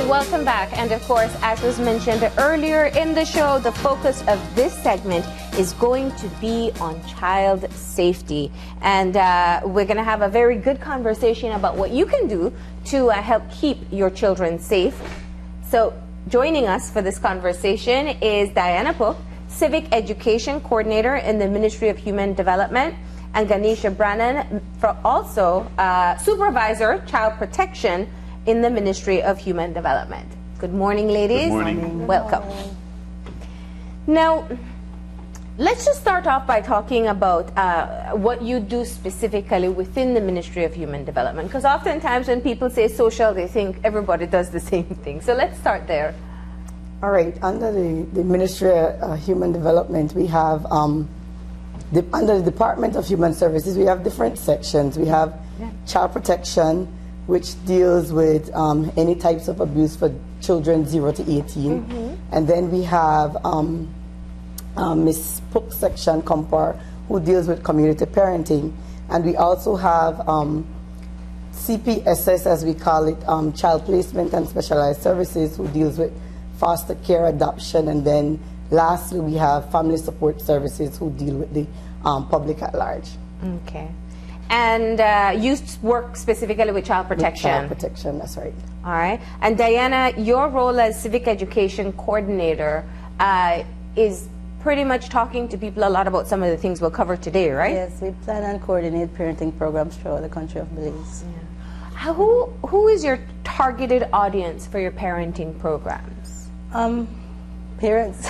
welcome back. And of course, as was mentioned earlier in the show, the focus of this segment is going to be on child safety. And we're going to have a very good conversation about what you can do to help keep your children safe. So joining us for this conversation is Diana Pook, Civic Education Coordinator in the Ministry of Human Development, and Ganesha Brannan, also Supervisor, Child Protection in the Ministry of Human Development. Good morning, ladies. Good morning. Welcome. Now, let's just start off by talking about what you do specifically within the Ministry of Human Development, because oftentimes when people say social, they think everybody does the same thing. So let's start there. All right. Under the Ministry of Human Development, we have, under the Department of Human Services, we have different sections. We have Child Protection, which deals with any types of abuse for children 0 to 18. And then we have Ms. Pook's section, COMPAR, who deals with community parenting. And we also have CPSS, as we call it, Child Placement and Specialized Services, who deals with foster care, adoption, and then lastly we have Family Support Services, who deal with the public at large. Okay. And you work specifically with child protection? With child protection, that's right. All right. And Diana, your role as Civic Education Coordinator is pretty much talking to people a lot about some of the things we'll cover today, right? Yes, we plan and coordinate parenting programs throughout the country of Belize. Yeah. Who is your targeted audience for your parenting programs? Parents.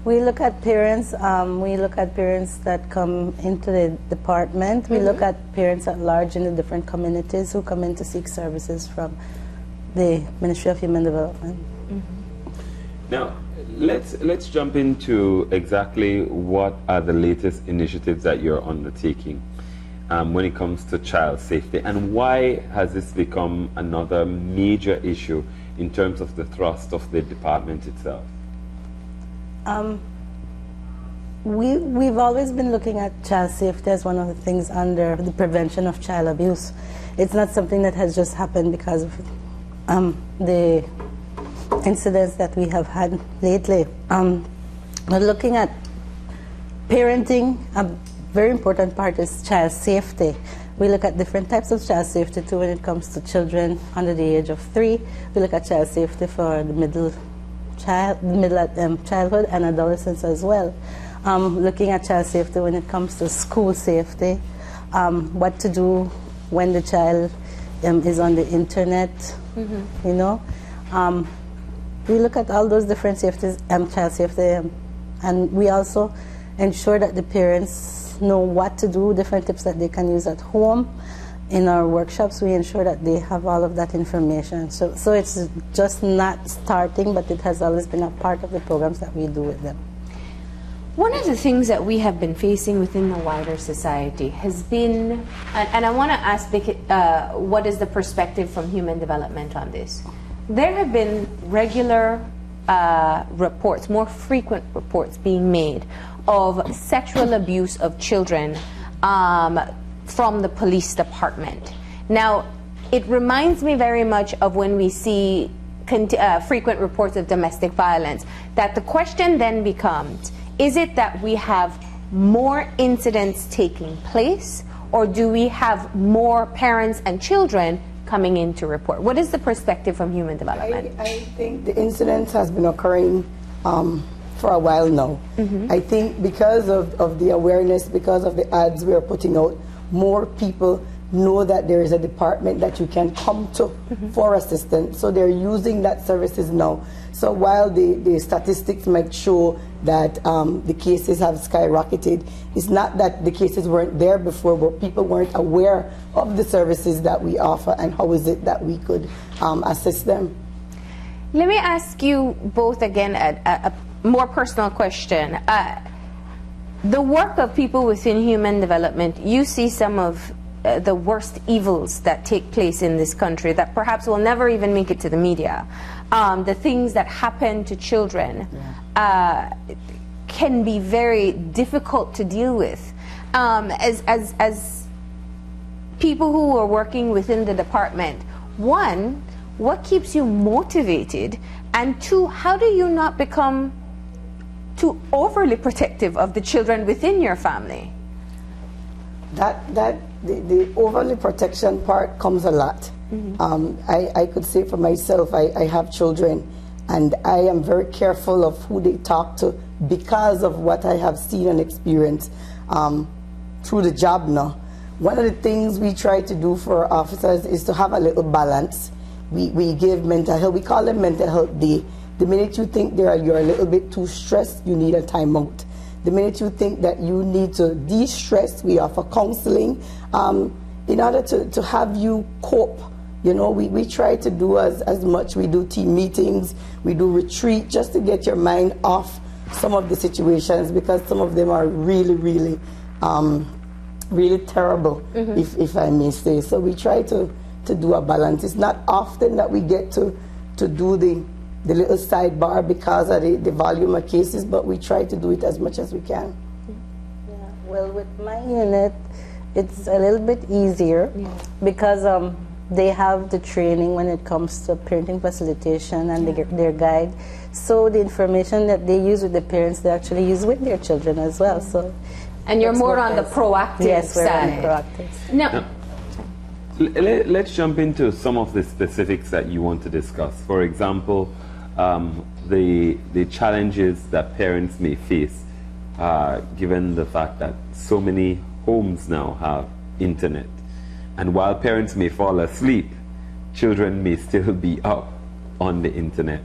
We look at parents. We look at parents that come into the department. We look at parents at large in the different communities who come in to seek services from the Ministry of Human Development. Now, let's jump into exactly what are the latest initiatives that you're undertaking when it comes to child safety, and why has this become another major issue in terms of the thrust of the department itself? We've always been looking at child safety as one of the things under the prevention of child abuse. It's not something that has just happened because of the incidents that we have had lately. We're looking at parenting. A very important part is child safety. We look at different types of child safety too when it comes to children under the age of 3. We look at child safety for the childhood and adolescence as well. Looking at child safety when it comes to school safety, what to do when the child is on the internet, you know. We look at all those different safeties, child safety, and we also ensure that the parents know what to do, different tips that they can use at home. In our workshops, we ensure that they have all of that information. So it's just not starting, but it has always been a part of the programs that we do with them. One of the things that we have been facing within the wider society has been, and I want to ask what is the perspective from human development on this? There have been regular reports, more frequent reports being made of sexual abuse of children from the police department. Now, it reminds me very much of when we see frequent reports of domestic violence, that the question then becomes, is it that we have more incidents taking place, or do we have more parents and children coming in to report? What is the perspective from human development? I think the incidents has been occurring for a while now. I think because of the awareness, because of the ads we are putting out, more people know that there is a department that you can come to for assistance. So they're using that services now. So while the statistics might show that the cases have skyrocketed, it's not that the cases weren't there before, but people weren't aware of the services that we offer and how is it that we could assist them. Let me ask you both again a more personal question. The work of people within human development, you see some of the worst evils that take place in this country that perhaps will never even make it to the media. The things that happen to children can be very difficult to deal with. As people who are working within the department, one, what keeps you motivated? And two, how do you not become too overly protective of the children within your family? The overly protection part comes a lot. I could say for myself, I have children, and I am very careful of who they talk to because of what I have seen and experienced through the job now. One of the things we try to do for our officers is to have a little balance. We give mental health, we call them mental health day. The minute you think you're a little bit too stressed, you need a timeout. The minute you think that you need to de-stress, we offer counseling in order to have you cope. You know, we try to do as much. We do team meetings, we do retreat just to get your mind off some of the situations, because some of them are really, really, really terrible, if I may say. So we try to do a balance. It's not often that we get to do the little sidebar because of the volume of cases, but we try to do it as much as we can. Yeah. Well, with my unit, it's a little bit easier because they have the training when it comes to parenting facilitation and their guide. So the information that they use with the parents, they actually use with their children as well. So, and you're more on the proactive side. Yes, we're on the proactive. No. Let's jump into some of the specifics that you want to discuss. For example, the challenges that parents may face, given the fact that so many homes now have internet. And while parents may fall asleep, children may still be up on the internet.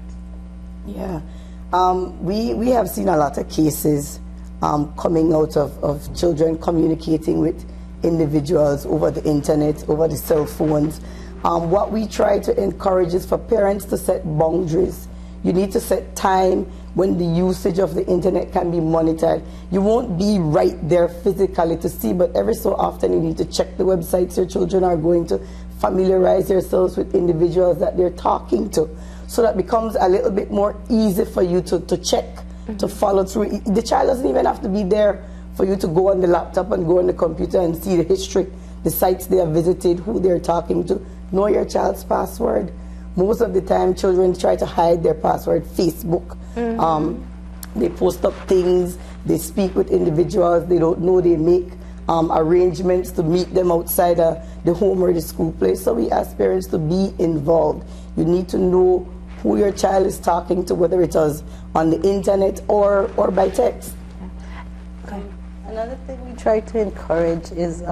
Yeah. We have seen a lot of cases coming out of children communicating with individuals over the internet, over the cell phones. What we try to encourage is for parents to set boundaries. You need to set time when the usage of the internet can be monitored. You won't be right there physically to see, but every so often you need to check the websites your children are going to, familiarize yourselves with individuals that they're talking to, so that becomes a little bit more easy for you to check, to follow through. The child doesn't even have to be there for you to go on the laptop and go on the computer and see the history, the sites they have visited, who they're talking to. Know your child's password. Most of the time, children try to hide their password. Facebook. They post up things. They speak with individuals they don't know. They make arrangements to meet them outside the home or the school place. So we ask parents to be involved. You need to know who your child is talking to, whether it was on the internet or by text. Another thing we try to encourage is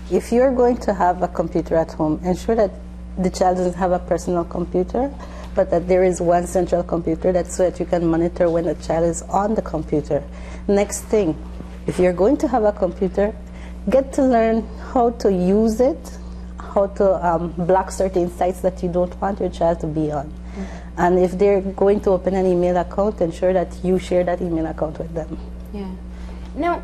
if you're going to have a computer at home, ensure that the child doesn't have a personal computer, but that there is one central computer, that's so that you can monitor when the child is on the computer. Next thing, if you're going to have a computer, get to learn how to use it, how to block certain sites that you don't want your child to be on. And if they're going to open an email account, ensure that you share that email account with them. Yeah. Now,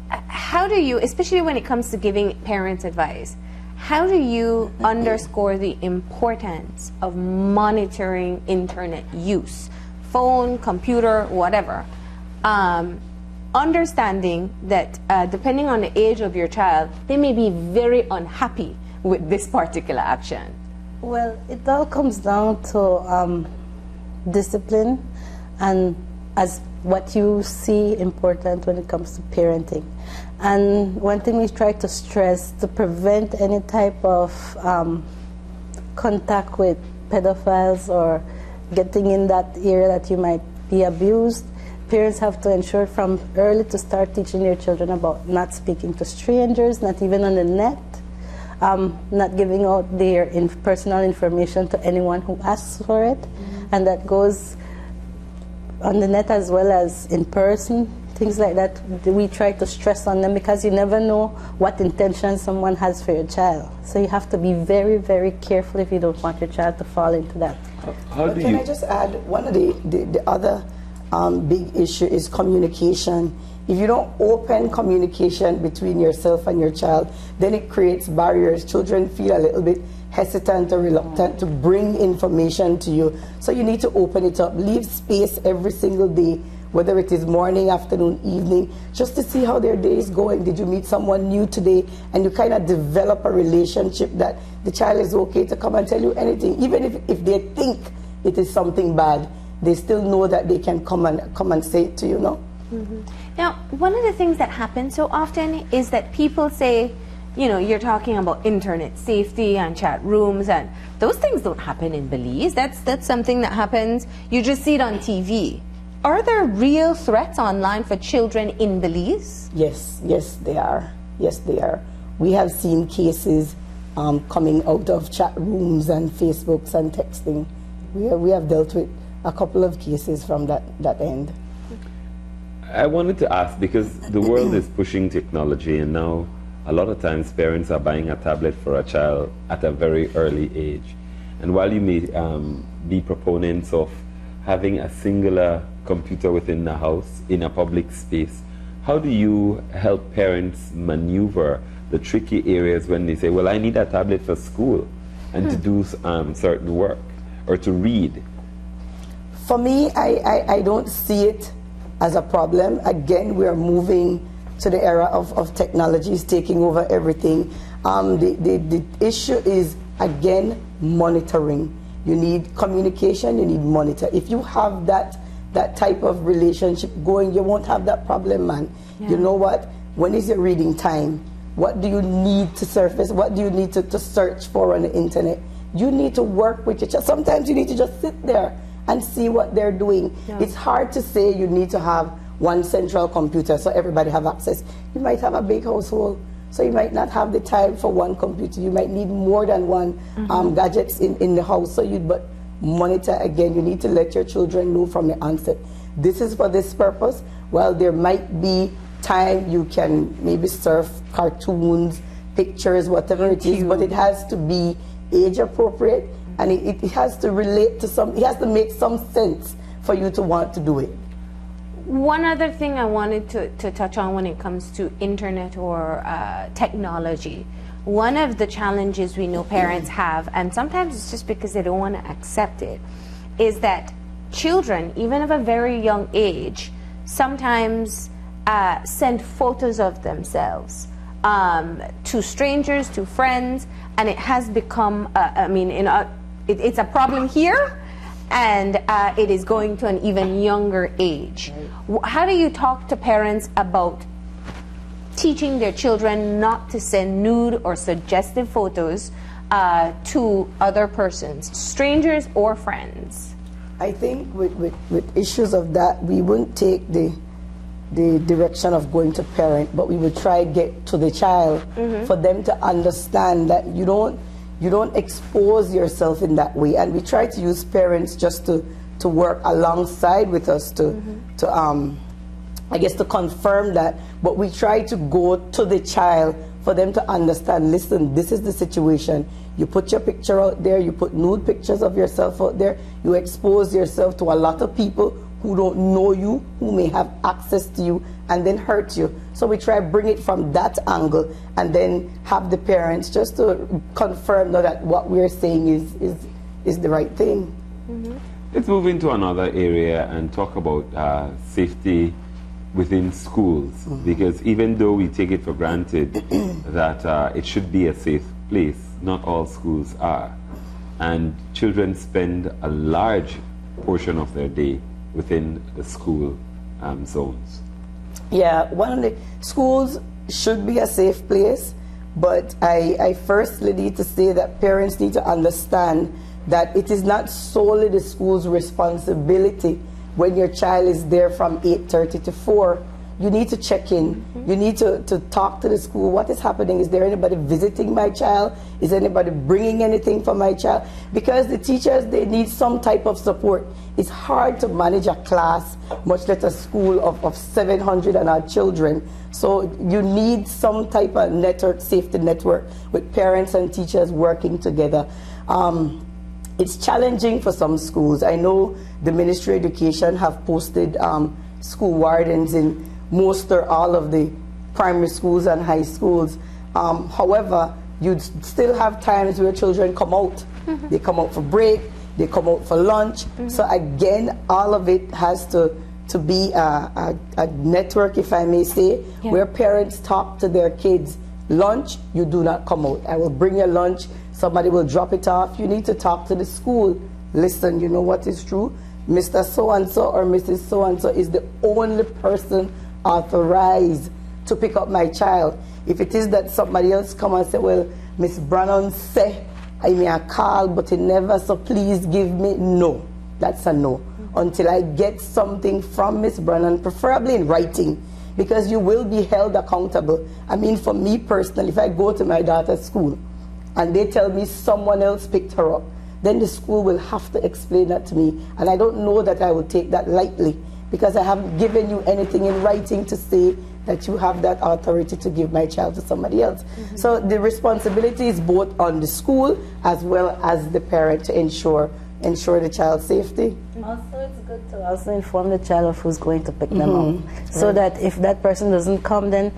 how do you, especially when it comes to giving parents advice, how do you underscore the importance of monitoring internet use, phone, computer, whatever, understanding that depending on the age of your child, they may be very unhappy with this particular action? Well, it all comes down to discipline and as what you see important when it comes to parenting. And one thing we try to stress, to prevent any type of contact with pedophiles or getting in that area that you might be abused, parents have to ensure from early to start teaching their children about not speaking to strangers, not even on the net, not giving out their personal information to anyone who asks for it. And that goes on the net as well as in person, things like that. We try to stress on them because you never know what intention someone has for your child. So you have to be very, very careful if you don't want your child to fall into that. Can I just add, one of the other big issue is communication. If you don't open communication between yourself and your child, then it creates barriers. Children feel a little bit hesitant or reluctant to bring information to you. So you need to open it up. Leave space every single day whether it is morning, afternoon, evening, just to see how their day is going. Did you meet someone new today? And you kind of develop a relationship that the child is okay to come and tell you anything. Even if they think it is something bad, they still know that they can come and say it to you, no? Mm-hmm. Now, one of the things that happens so often is that people say, you know, you're talking about internet safety and chat rooms, and those things don't happen in Belize. That's something that happens, you just see it on TV. Are there real threats online for children in Belize? Yes, they are. Yes, they are. We have seen cases coming out of chat rooms and Facebooks and texting. We have dealt with a couple of cases from that end. I wanted to ask, because the world is pushing technology, and now a lot of times parents are buying a tablet for a child at a very early age. And while you may be proponents of having a singular computer within the house in a public space, how do you help parents maneuver the tricky areas when they say, well, I need a tablet for school and to do certain work or to read? For me, I don't see it as a problem. Again, we are moving to the era of technologies taking over everything. The issue is, again, monitoring. You need communication, you need monitor. If you have that type of relationship going, you won't have that problem, man. Yeah. You know what? When is your reading time? What do you need to surface? What do you need to search for on the internet? You need to work with your child. Sometimes you need to just sit there and see what they're doing. Yeah. It's hard to say you need to have one central computer so everybody have access. You might have a big household, so you might not have the time for one computer. You might need more than one gadgets in the house. So but monitor again. You need to let your children know from the onset, this is for this purpose. Well, there might be time you can maybe surf cartoons, pictures, whatever it is, but it has to be age appropriate, and it has to relate to it has to make some sense for you to want to do it. One other thing I wanted to touch on when it comes to internet or technology, one of the challenges we know parents have, and sometimes it's just because they don't want to accept it, is that children, even of a very young age, sometimes send photos of themselves to strangers, to friends, and it has become, it's a problem here, and it is going to an even younger age. How do you talk to parents about teaching their children not to send nude or suggestive photos to other persons, strangers or friends? I think with issues of that, we wouldn't take the direction of going to parent, but we would try to get to the child for them to understand that you don't expose yourself in that way. And we try to use parents just to work alongside with us to I guess to confirm that, but we try to go to the child for them to understand, listen, this is the situation. You put your picture out there, you put nude pictures of yourself out there, you expose yourself to a lot of people who don't know you, who may have access to you, and then hurt you. So we try to bring it from that angle and then have the parents just to confirm that what we're saying is the right thing. Let's move into another area and talk about safety within schools, because even though we take it for granted that it should be a safe place, not all schools are. And children spend a large portion of their day within the school zones. Yeah, one of the schools should be a safe place, but I firstly need to say that parents need to understand that it is not solely the school's responsibility when your child is there from 8:30 to 4. You need to check in. You need to talk to the school. What is happening? Is there anybody visiting my child? Is anybody bringing anything for my child? Because the teachers, they need some type of support. It's hard to manage a class, much less a school of 700 and odd children. So you need some type of network, safety network, with parents and teachers working together. It's challenging for some schools. I know the Ministry of Education have posted school wardens in most or all of the primary schools and high schools. However, you'd still have times where children come out. They come out for break, they come out for lunch. So again, all of it has to to be a network, if I may say, where parents talk to their kids. Lunch, you do not come out. I will bring your lunch. Somebody will drop it off. You need to talk to the school. Listen, you know what is true? Mr. So-and-so or Mrs. So-and-so is the only person authorized to pick up my child. If it is that somebody else come and say, well, Miss Brannon say, I may have called, but it never, so please give me, no. That's a no. Until I get something from Miss Brannon, preferably in writing, because you will be held accountable. I mean, for me personally, if I go to my daughter's school and they tell me someone else picked her up, then the school will have to explain that to me. And I don't know that I will take that lightly, because I haven't given you anything in writing to say that you have that authority to give my child to somebody else. So the responsibility is both on the school as well as the parent to ensure the child's safety. Also, it's good to also inform the child of who's going to pick them up, so that if that person doesn't come, then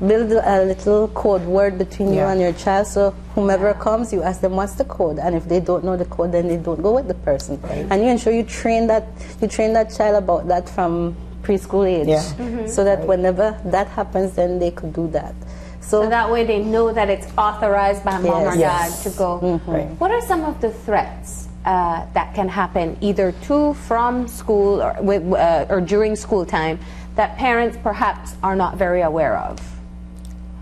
build a little code word between you and your child, so whomever comes, you ask them what's the code, and if they don't know the code, then they don't go with the person. And you ensure you train that child about that from preschool age, so that whenever that happens, then they could do that. So that way they know that it's authorized by mom or dad to go. What are some of the threats that can happen either to, from school, or during school time that parents perhaps are not very aware of?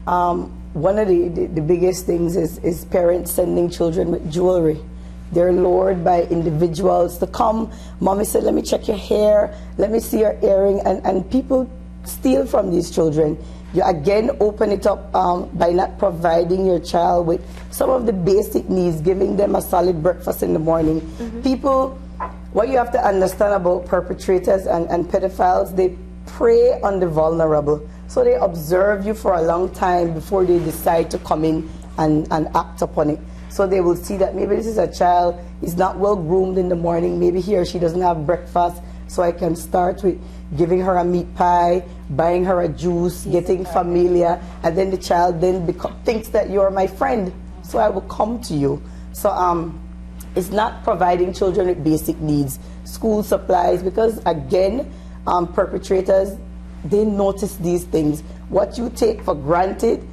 One of the biggest things is parents sending children with jewelry. They're lured by individuals to come. Mommy said, let me check your hair, let me see your earring, and people steal from these children. You again open it up by not providing your child with some of the basic needs, giving them a solid breakfast in the morning. People, what you have to understand about perpetrators and pedophiles, they prey on the vulnerable. So they observe you for a long time before they decide to come in and act upon it. So they will see that maybe this is a child, is not well groomed in the morning, maybe he or she doesn't have breakfast, so I can start with giving her a meat pie, buying her a juice, getting familiar, and then the child then thinks that you're my friend, so I will come to you. So it's not providing children with basic needs, school supplies, because again, perpetrators, they notice these things. What you take for granted,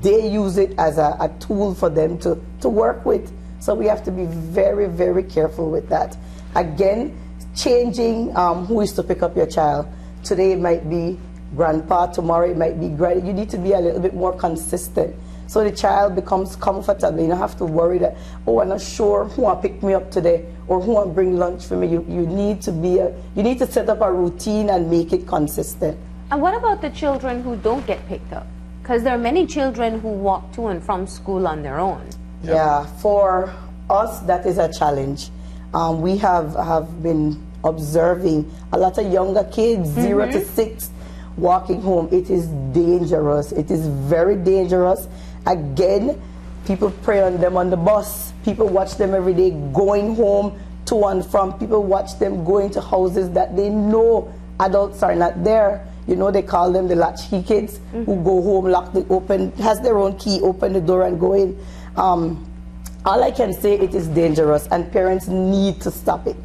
they use it as a tool for them to work with. So we have to be very, very careful with that. Again, changing who is to pick up your child. Today it might be grandpa, tomorrow it might be granny. You need to be a little bit more consistent, so the child becomes comfortable. You don't have to worry that, oh, I'm not sure who will pick me up today or who will bring lunch for me. You need to set up a routine and make it consistent. And what about the children who don't get picked up? Because there are many children who walk to and from school on their own. Yeah, for us that is a challenge. We have been observing a lot of younger kids, 0 to 6, walking home. It is dangerous. It is very dangerous. Again, people prey on them on the bus. People watch them every day going home to and from. People watch them going to houses that they know adults are not there. You know, they call them the latchkey kids, who go home, has their own key, open the door and go in. All I can say, it is dangerous, and parents need to stop it.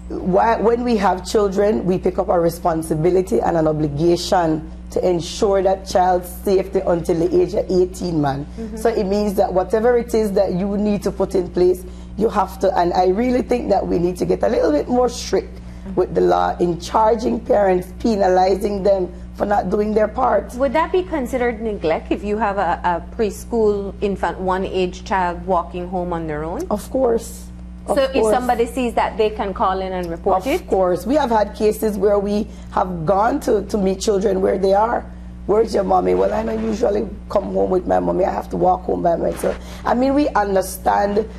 When we have children, we pick up a responsibility and an obligation to ensure that child's safety until the age of 18, man. So it means that whatever it is that you need to put in place, you have to, and I really think that we need to get a little bit more strict with the law in charging parents, penalizing them for not doing their part. Would that be considered neglect if you have a preschool infant 1 age child walking home on their own? Of course. So if somebody sees that, they can call in and report it? Of course. We have had cases where we have gone to meet children where they are. Where's your mommy? Well, I don't usually come home with my mommy. I have to walk home by myself. I mean, we understand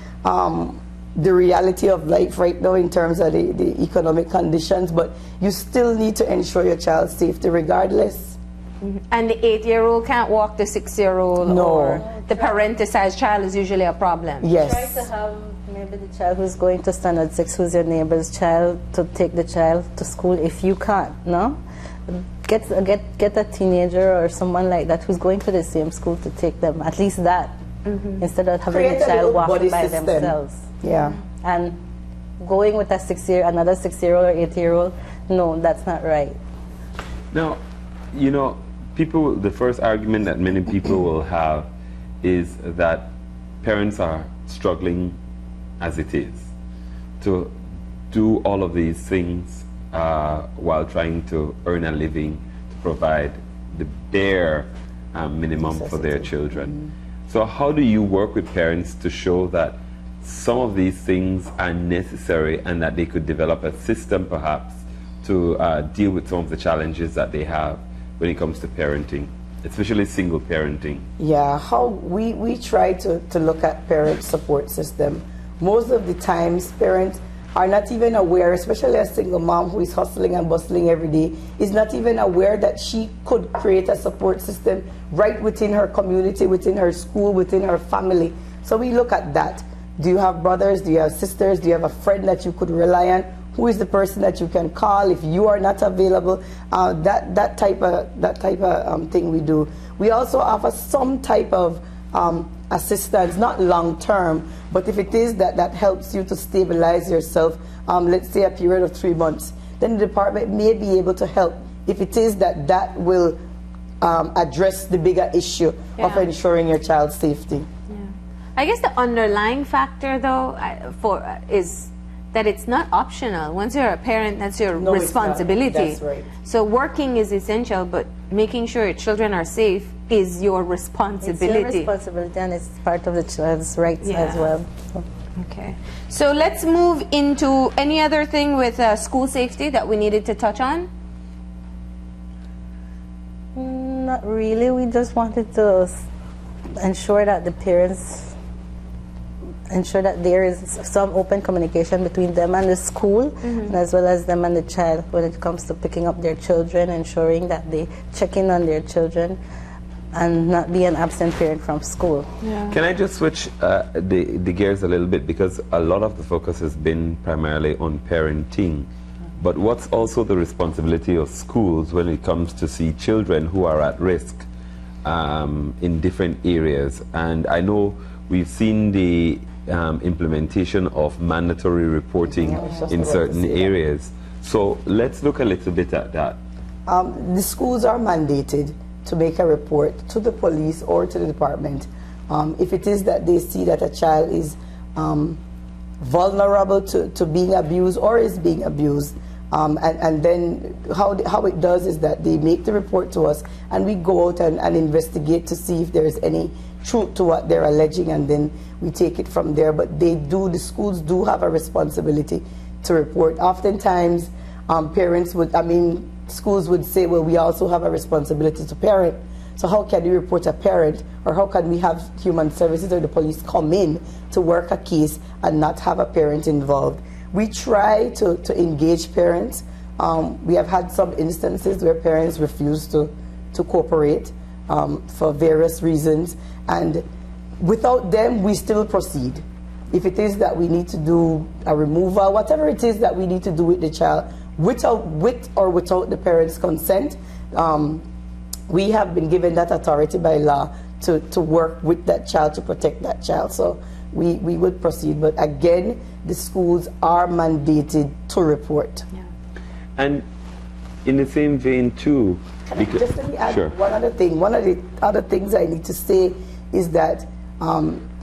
the reality of life right now in terms of the economic conditions, but you still need to ensure your child's safety regardless. And the 8-year-old can't walk the 6-year-old? No. Or the parenticized child is usually a problem? Yes. Try to have maybe the child who's going to standard 6, who's your neighbor's child, to take the child to school if you can't, no? Get a teenager or someone like that who's going to the same school to take them, at least that, instead of having the child walking by themselves. Yeah. And going with another 6-year-old or 8-year-old, no, that's not right. Now, you know, people, the first argument that many people will have is that parents are struggling as it is to do all of these things while trying to earn a living to provide the bare minimum for their children. So how do you work with parents to show that some of these things are necessary and that they could develop a system perhaps to deal with some of the challenges that they have when it comes to parenting, especially single parenting? Yeah, how we try to look at parent support system. Most of the times parents are not even aware, especially a single mom who is hustling and bustling every day, is not even aware that she could create a support system right within her community, within her school, within her family. So we look at that. Do you have brothers? Do you have sisters? Do you have a friend that you could rely on? Who is the person that you can call if you are not available? That type of thing we do. We also offer some type of assistance, not long term, but if it is that helps you to stabilize yourself, let's say a period of 3 months, then the department may be able to help if it is that will address the bigger issue of ensuring your child's safety. I guess the underlying factor, though, is that it's not optional. Once you're a parent, that's your responsibility. That's right. So working is essential, but making sure your children are safe is your responsibility. It's your responsibility, and it's part of the child's rights as well. Okay. So let's move into any other thing with school safety that we needed to touch on? Not really. We just wanted to ensure that the parents ensure that there is some open communication between them and the school, and as well as them and the child when it comes to picking up their children, ensuring that they check in on their children and not be an absent parent from school. Can I just switch the gears a little bit, because a lot of the focus has been primarily on parenting, but what's also the responsibility of schools when it comes to see children who are at risk in different areas? And I know we've seen the implementation of mandatory reporting in certain areas. So let's look a little bit at that. The schools are mandated to make a report to the police or to the department if it is that they see that a child is vulnerable to being abused or is being abused. And then how it does is that they make the report to us, and we go out and investigate to see if there is any truth to what they're alleging, and then we take it from there. But the schools do have a responsibility to report. Oftentimes, schools would say, well, we also have a responsibility to parent. So how can we report a parent, or how can we have human services or the police come in to work a case and not have a parent involved? We try to engage parents. We have had some instances where parents refuse to cooperate for various reasons, and without them we still proceed. If it is that we need to do a removal, whatever it is that we need to do with the child, with or without the parent's consent, we have been given that authority by law to work with that child, to protect that child. So we would proceed, but again, the schools are mandated to report. And in the same vein too, just let me add one other thing. One of the other things I need to say is that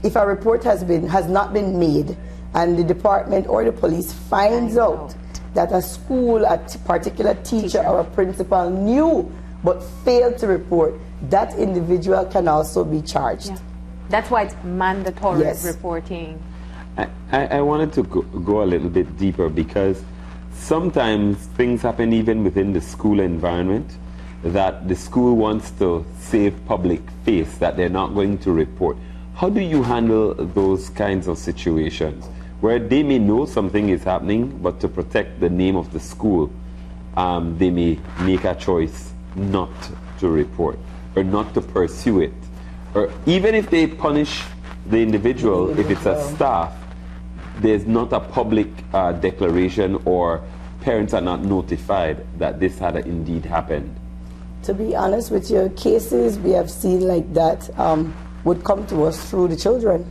if a report has not been made and the department or the police finds out that a school, a particular teacher or a principal knew but failed to report, that individual can also be charged. That's why it's mandatory reporting. I wanted to go a little bit deeper, because sometimes things happen even within the school environment that the school wants to save public face, that they're not going to report. How do you handle those kinds of situations where they may know something is happening, but to protect the name of the school, they may make a choice not to report or not to pursue it? Or even if they punish the individual, if it's a staff, there's not a public declaration, or parents are not notified that this had indeed happened. To be honest with you, cases we have seen like that would come to us through the children.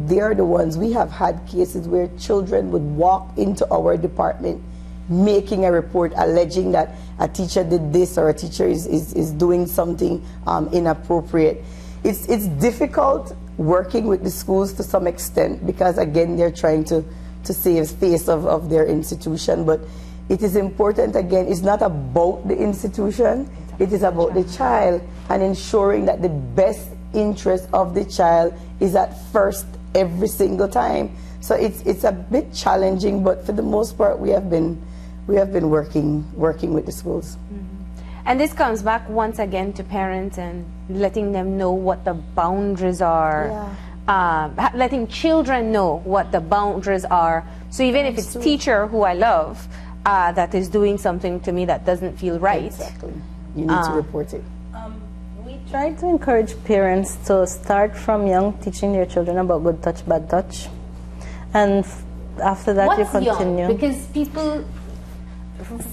They are the ones. We have had cases where children would walk into our department making a report alleging that a teacher did this or a teacher is doing something inappropriate. It's difficult working with the schools to some extent because, again, they're trying to save face of their institution. But it is important, again, it's not about the institution, it is about the child and ensuring that the best interest of the child is at first every single time. So it's a bit challenging, but for the most part, we have been working with the schools. And this comes back once again to parents and letting them know what the boundaries are. Letting children know what the boundaries are. So even if it's teacher who I love that is doing something to me that doesn't feel right. Exactly. You need to report it. We try to encourage parents to start from young teaching their children about good touch, bad touch. And after that you continue. Young? Because people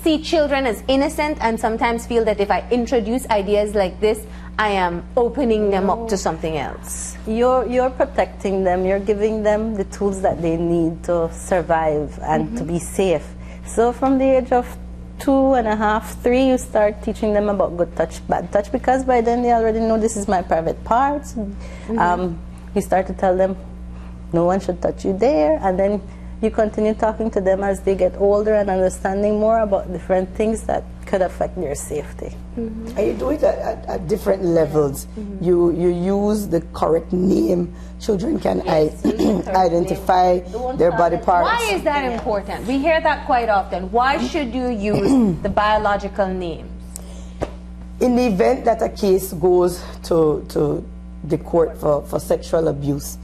see children as innocent and sometimes feel that if I introduce ideas like this, I am opening them up to something else. You're protecting them, you're giving them the tools that they need to survive and to be safe. So from the age of 2.5, 3, you start teaching them about good touch, bad touch, because by then they already know this is my private parts. You start to tell them no one should touch you there, and then you continue talking to them as they get older and understanding more about different things that could affect their safety. And you do it at different levels. You use the correct name. Children can identify their body parts. Why is that important? We hear that quite often. Why should you use the biological names? In the event that a case goes to the court for sexual abuse,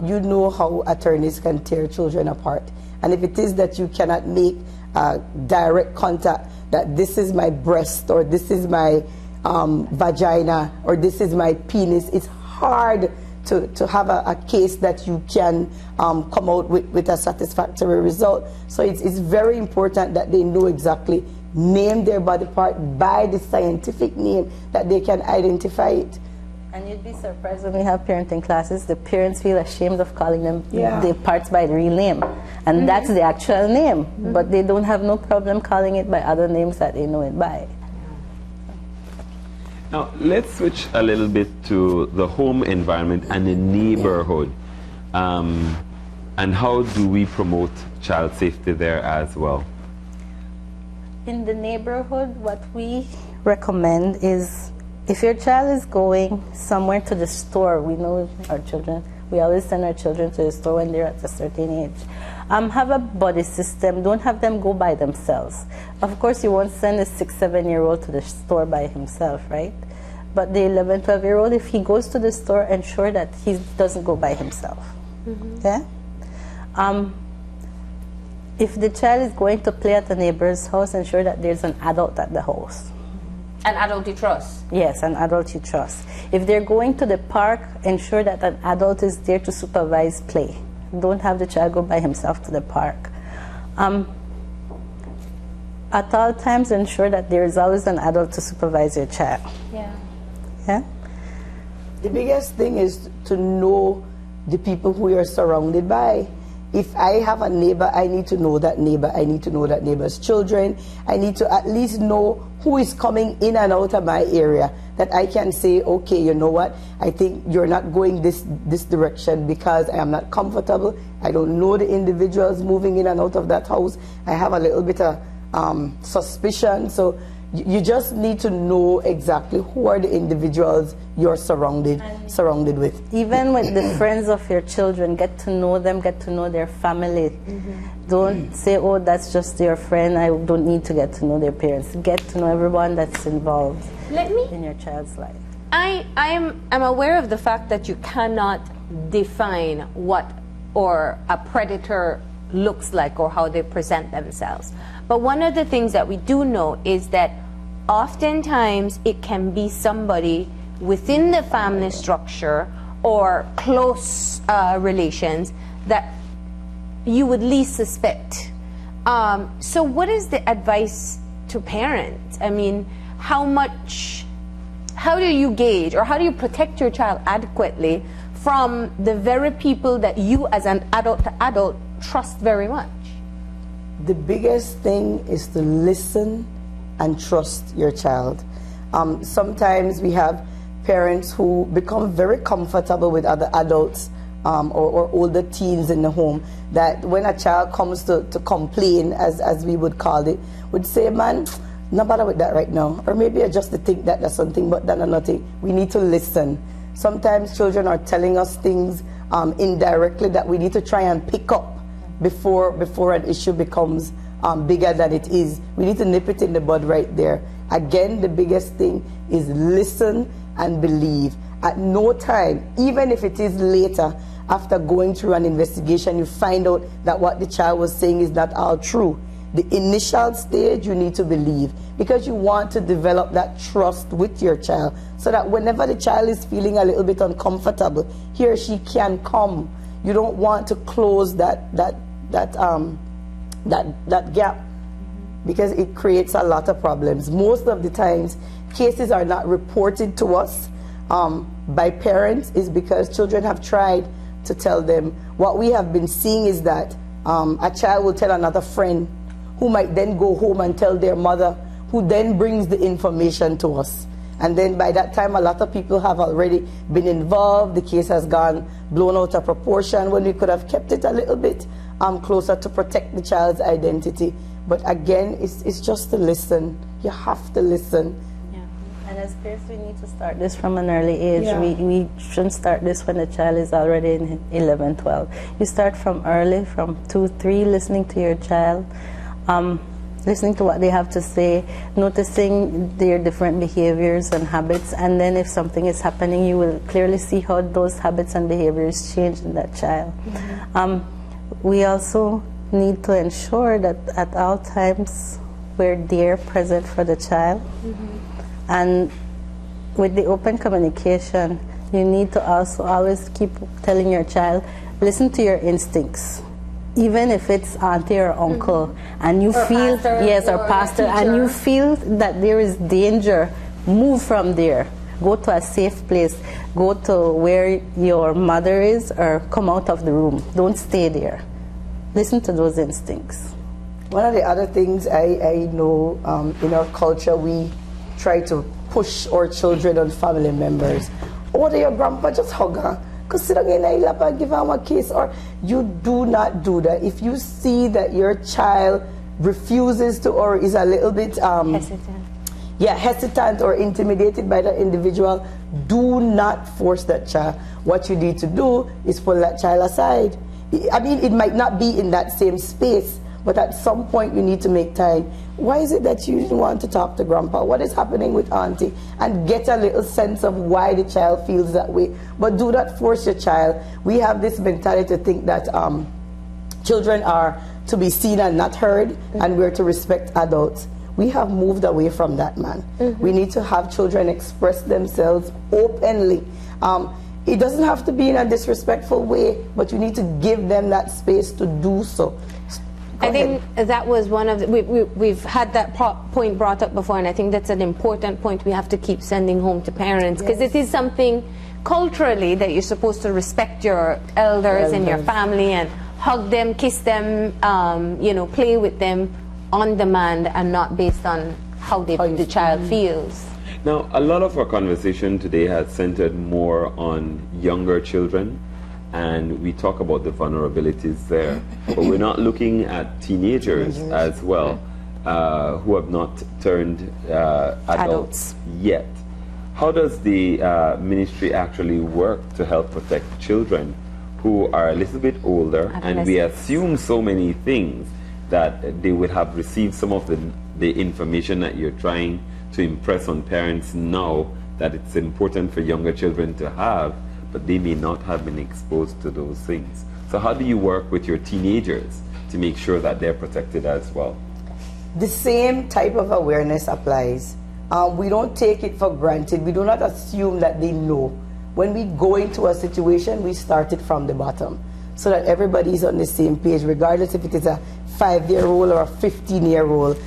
you know how attorneys can tear children apart. And if it is that you cannot make direct contact, that this is my breast or this is my vagina or this is my penis, it's hard to have a case that you can come out with a satisfactory result. So it's very important that they know exactly, name their body part by the scientific name, that they can identify it. And you'd be surprised when we have parenting classes, the parents feel ashamed of calling them the parts by the real name. And that's the actual name, but they don't have no problem calling it by other names that they know it by. Now, let's switch a little bit to the home environment and the neighborhood. And how do we promote child safety there as well? In the neighborhood, what we recommend is, if your child is going somewhere to the store, we know our children, we always send our children to the store when they're at a certain age. Have a buddy system. Don't have them go by themselves. Of course, you won't send a 6, 7-year-old to the store by himself, right? But the 11, 12-year-old, if he goes to the store, ensure that he doesn't go by himself. Okay? If the child is going to play at a neighbor's house, ensure that there's an adult at the house. An adult you trust? Yes, an adult you trust. If they're going to the park, ensure that an adult is there to supervise play. Don't have the child go by himself to the park. At all times, ensure that there is always an adult to supervise your child. Yeah? The biggest thing is to know the people who you're surrounded by. If I have a neighbor, I need to know that neighbor. I need to know that neighbor's children. I need to at least know who is coming in and out of my area, that I can say, okay, you know what, I think you're not going this direction because I am not comfortable. I don't know the individuals moving in and out of that house. I have a little bit of suspicion. So you just need to know exactly who are the individuals you're surrounded with. Even with the friends of your children, get to know them, get to know their family. Don't say, oh, that's just your friend, I don't need to get to know their parents. Get to know everyone that's involved in your child's life. I'm aware of the fact that you cannot define what or a predator looks like or how they present themselves. But one of the things that we do know is that oftentimes it can be somebody within the family structure or close relations that you would least suspect. So what is the advice to parents? I mean, how do you gauge or how do you protect your child adequately from the very people that you as an adult to adult trust very much? The biggest thing is to listen and trust your child. Sometimes we have parents who become very comfortable with other adults or older teens in the home, that when a child comes to complain, as we would call it, would say, man, not bother with that right now. Or maybe I just think that that's something, but then nothing. We need to listen. Sometimes children are telling us things indirectly that we need to try and pick up before an issue becomes bigger than it is. We need to nip it in the bud right there. Again, the biggest thing is listen and believe. At no time, even if it is later, after going through an investigation, you find out that what the child was saying is not all true. The initial stage, you need to believe, because you want to develop that trust with your child, so that whenever the child is feeling a little bit uncomfortable, he or she can come. You don't want to close that gap, because it creates a lot of problems. Most of the times, cases are not reported to us by parents is because children have tried to tell them. What we have been seeing is that a child will tell another friend, who might then go home and tell their mother, who then brings the information to us. And then by that time, a lot of people have already been involved. The case has gone blown out of proportion, when we could have kept it a little bit closer to protect the child's identity. But again, it's just to listen. You have to listen. Yeah. And as parents, we need to start this from an early age. Yeah. We shouldn't start this when the child is already in 11, 12. You start from early, from 2, 3, listening to your child. Listening to what they have to say, noticing their different behaviors and habits, and then if something is happening, you will clearly see how those habits and behaviors change in that child. Mm-hmm. We also need to ensure that at all times we're there, present for the child. Mm-hmm. And with the open communication, you need to also always keep telling your child, listen to your instincts. Even if it's auntie or uncle, mm-hmm. and you feel, yes, or pastor, and you feel that there is danger, move from there. Go to a safe place. Go to where your mother is, or come out of the room. Don't stay there. Listen to those instincts. One of the other things I know in our culture, we try to push our children on family members. Oh, your grandpa, just hug her. Because sit down in a lap and give them a kiss. Or you do not do that. If you see that your child refuses to, or is a little bit hesitant or intimidated by that individual, do not force that child. What you need to do is pull that child aside. I mean, it might not be in that same space, but at some point you need to make time. Why is it that you want to talk to grandpa? What is happening with auntie? And get a little sense of why the child feels that way. But do not force your child. We have this mentality to think that children are to be seen and not heard, mm-hmm. and we're to respect adults. We have moved away from that, man. Mm-hmm. We need to have children express themselves openly. It doesn't have to be in a disrespectful way, but you need to give them that space to do so. I think that was one of the, we've had that point brought up before, and I think that's an important point we have to keep sending home to parents, because it is something culturally that you're supposed to respect your elders in your family and hug them, kiss them, play with them on demand and not based on how the child feels. Now, a lot of our conversation today has centered more on younger children, and we talk about the vulnerabilities there, but we're not looking at teenagers as well, who have not turned adults yet. How does the ministry actually work to help protect children who are a little bit older, and we assume so many things that they would have received some of the information that you're trying to impress on parents now, that it's important for younger children to have, but they may not have been exposed to those things. So how do you work with your teenagers to make sure that they're protected as well? The same type of awareness applies. We don't take it for granted. We do not assume that they know. When we go into a situation, we start it from the bottom, so that everybody's on the same page, regardless if it is a 5-year-old or a 15-year-old.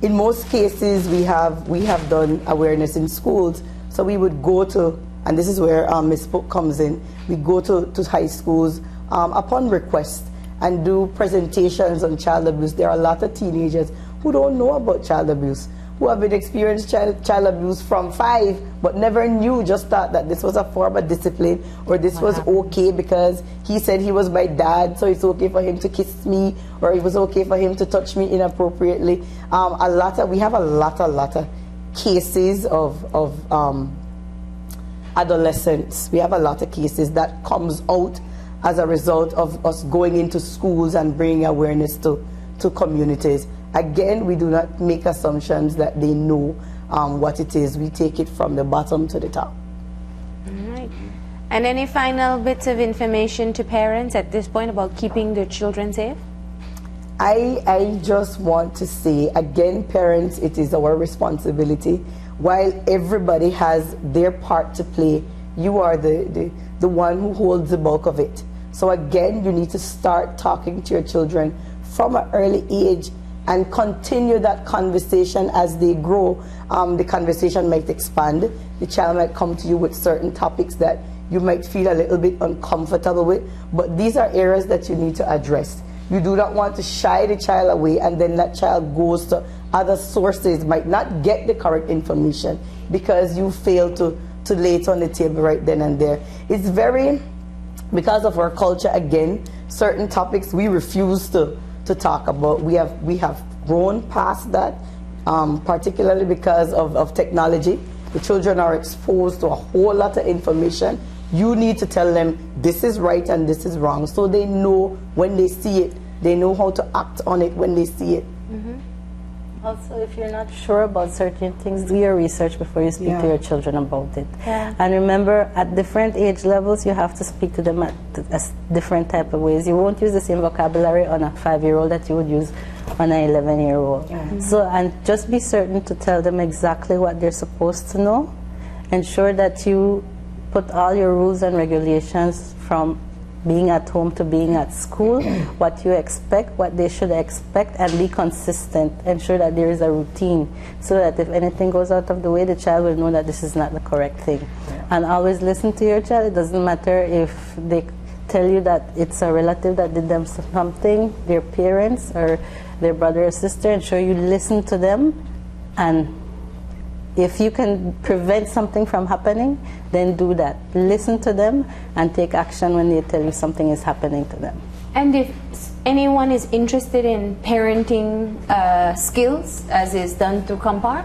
In most cases, we have done awareness in schools. So we would go to, and this is where Ms. Pook comes in, we go to high schools upon request, and do presentations on child abuse, there are a lot of teenagers who don't know about child abuse, who have been experienced child abuse from 5 but never knew, just thought that this was a form of discipline, or this was okay because he said he was my dad, so it's okay for him to kiss me, or it was okay for him to touch me inappropriately. We have a lot of cases of adolescents. We have a lot of cases that comes out as a result of us going into schools and bringing awareness to communities. Again, we do not make assumptions that they know what it is. We take it from the bottom to the top. All right. And any final bits of information to parents at this point about keeping their children safe? I just want to say, again, parents, it is our responsibility. While everybody has their part to play, you are the one who holds the bulk of it. So again, you need to start talking to your children from an early age and continue that conversation as they grow. The conversation might expand. The child might come to you with certain topics that you might feel a little bit uncomfortable with, but these are areas that you need to address. You do not want to shy the child away, and then that child goes to other sources, might not get the correct information because you failed to lay it on the table right then and there. It's very, because of our culture, again, certain topics we refuse to talk about. We have grown past that, particularly because of technology. The children are exposed to a whole lot of information. You need to tell them this is right and this is wrong, so they know when they see it. They know how to act on it when they see it. Also, if you're not sure about certain things, do your research before you speak to your children about it. And remember, at different age levels, you have to speak to them at different type of ways. You won't use the same vocabulary on a 5-year-old that you would use on an 11-year-old. So, and just be certain to tell them exactly what they're supposed to know. Ensure that you put all your rules and regulations from being at home to being at school, what you expect, what they should expect, and be consistent. Ensure that there is a routine so that if anything goes out of the way, the child will know that this is not the correct thing. And always listen to your child. It doesn't matter if they tell you that it's a relative that did them something, their parents or their brother or sister. Ensure you listen to them, and if you can prevent something from happening, then do that. Listen to them and take action when they tell you something is happening to them. And if anyone is interested in parenting skills, as is done through COMPAR?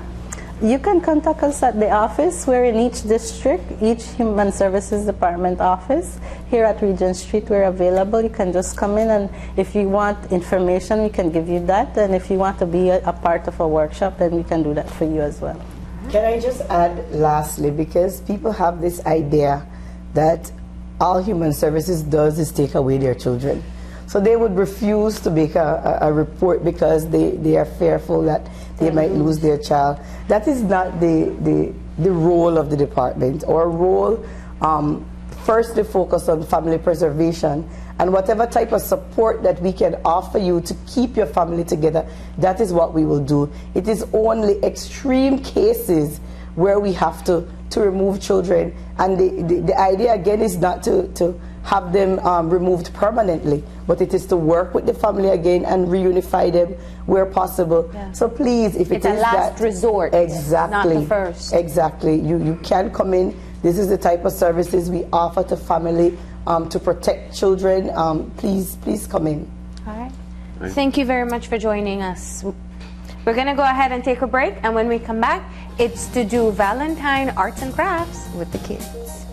You can contact us at the office. We're in each district, each Human Services Department office. Here at Regent Street, we're available. You can just come in, and if you want information, we can give you that. And if you want to be a part of a workshop, then we can do that for you as well. Can I just add lastly, because people have this idea that all Human Services does is take away their children. So they would refuse to make a report because they are fearful that they might lose their child. That is not the role of the department. Our role, firstly, focus on family preservation, and whatever type of support that we can offer you to keep your family together, that is what we will do. It is only extreme cases where we have to remove children, and the idea again is not to have them removed permanently, but it is to work with the family again and reunify them where possible. So please, if it's a last resort, exactly, not the first. Exactly, you can come in. This is the type of services we offer to family to protect children. Please come in. All right. Thank you very much for joining us. We're going to go ahead and take a break, and when we come back, it's to do Valentine arts and crafts with the kids.